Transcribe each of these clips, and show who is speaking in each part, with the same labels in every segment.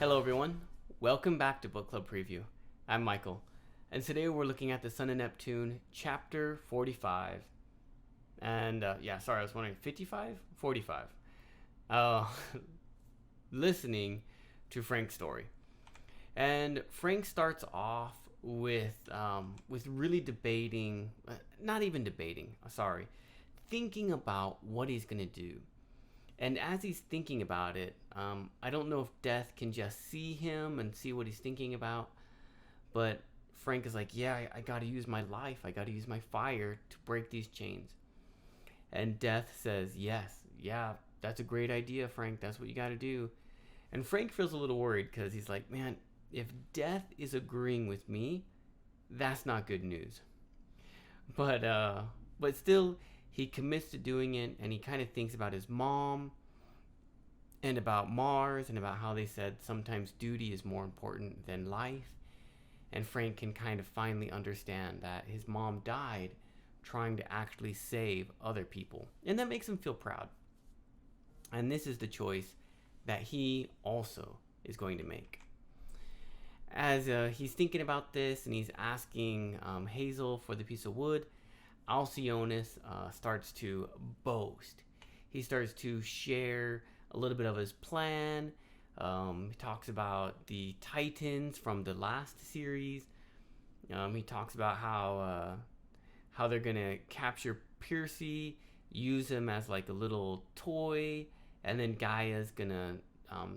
Speaker 1: Hello everyone, welcome back to Book Club Preview. I'm Michael, and today we're looking at the Son of Neptune, chapter 45. And I was wondering, 55? 45. Listening to Frank's story. And Frank starts off with really debating, not even debating, thinking about what he's going to do. And as he's thinking about it, I don't know if Death can just see him and see what he's thinking about, but Frank is like, yeah, I got to use my life. I got to use my fire to break these chains. And Death says, yes, yeah, that's a great idea, Frank. That's what you got to do. And Frank feels a little worried because he's like, man, if Death is agreeing with me, that's not good news. But still, he commits to doing it, and he kind of thinks about his mom and about Mars and about how they said sometimes duty is more important than life. And Frank can kind of finally understand that his mom died trying to actually save other people. And that makes him feel proud. And this is the choice that he also is going to make. As he's thinking about this and he's asking Hazel for the piece of wood, Alcyonus starts to boast. He starts to share a little bit of his plan. He talks about the Titans from the last series. He talks about how they're gonna capture Percy, use him as like a little toy, and then Gaia's gonna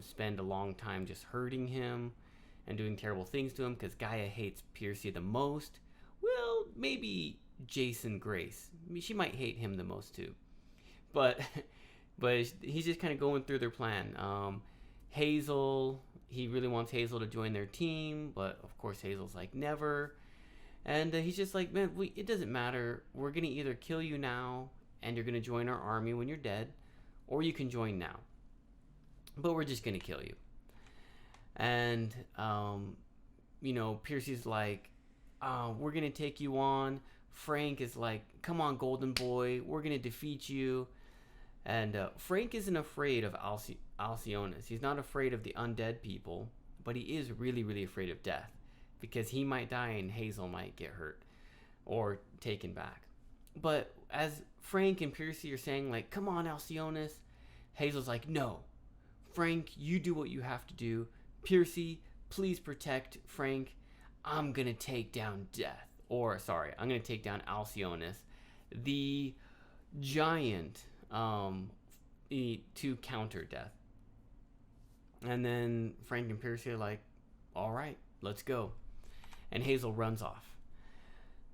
Speaker 1: spend a long time just hurting him and doing terrible things to him because Gaia hates Percy the most. Well, maybe Jason Grace. I mean, she might hate him the most too. But he's just kind of going through their plan. Hazel, he really wants Hazel to join their team, but of course Hazel's like, never. And he's just like, man, it doesn't matter. We're going to either kill you now and you're going to join our army when you're dead, or you can join now. But we're just going to kill you. And, Percy's like, we're going to take you on. Frank is like, come on, golden boy, we're going to defeat you. And Frank isn't afraid of Alcyonus. He's not afraid of the undead people, but he is really, really afraid of Death because he might die and Hazel might get hurt or taken back. But as Frank and Percy are saying, like, come on, Alcyonus, Hazel's like, no, Frank, you do what you have to do. Percy, please protect Frank. I'm going to take down Death. I'm going to take down Alcyonus, the giant, to counter Death. And then Frank and Percy are like, all right, let's go. And Hazel runs off.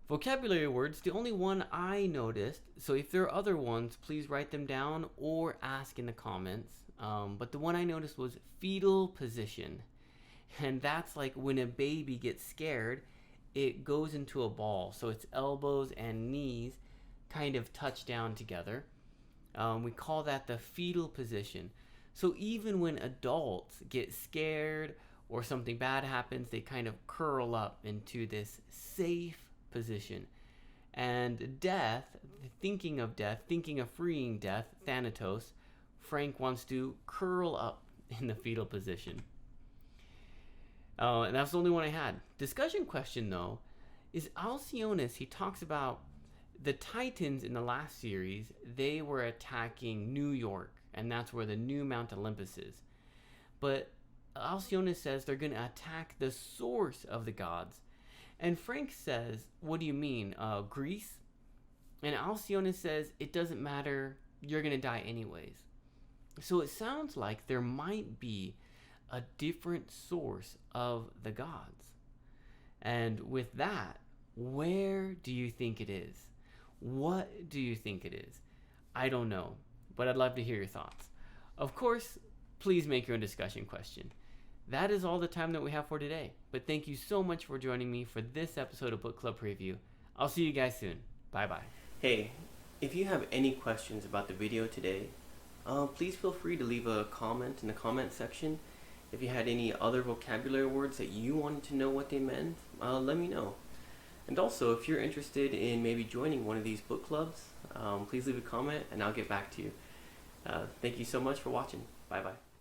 Speaker 1: Vocabulary words, the only one I noticed, so if there are other ones, please write them down or ask in the comments. But the one I noticed was fetal position. And that's like when a baby gets scared, it goes into a ball. So its elbows and knees kind of touch down together. We call that the fetal position. So even when adults get scared or something bad happens, they kind of curl up into this safe position. And Death, thinking of freeing Death, Thanatos, Frank wants to curl up in the fetal position. And that's the only one I had. Discussion question, though, is Alcyonus, he talks about the Titans in the last series, they were attacking New York, and that's where the new Mount Olympus is. But Alcyonus says they're going to attack the source of the gods. And Frank says, what do you mean, Greece? And Alcyonus says, it doesn't matter, you're going to die anyways. So it sounds like there might be a different source of the gods. And with that, where do you think it is? What do you think it is? I don't know, but I'd love to hear your thoughts. Of course, please make your own discussion question. That is all the time that we have for today, but thank you so much for joining me for this episode of Book Club Preview. I'll see you guys soon. Bye-bye. Hey, if you have any questions about the video today, please feel free to leave a comment in the comment section. If you had any other vocabulary words that you wanted to know what they meant, let me know. And also, if you're interested in maybe joining one of these book clubs, please leave a comment and I'll get back to you. Thank you so much for watching. Bye-bye.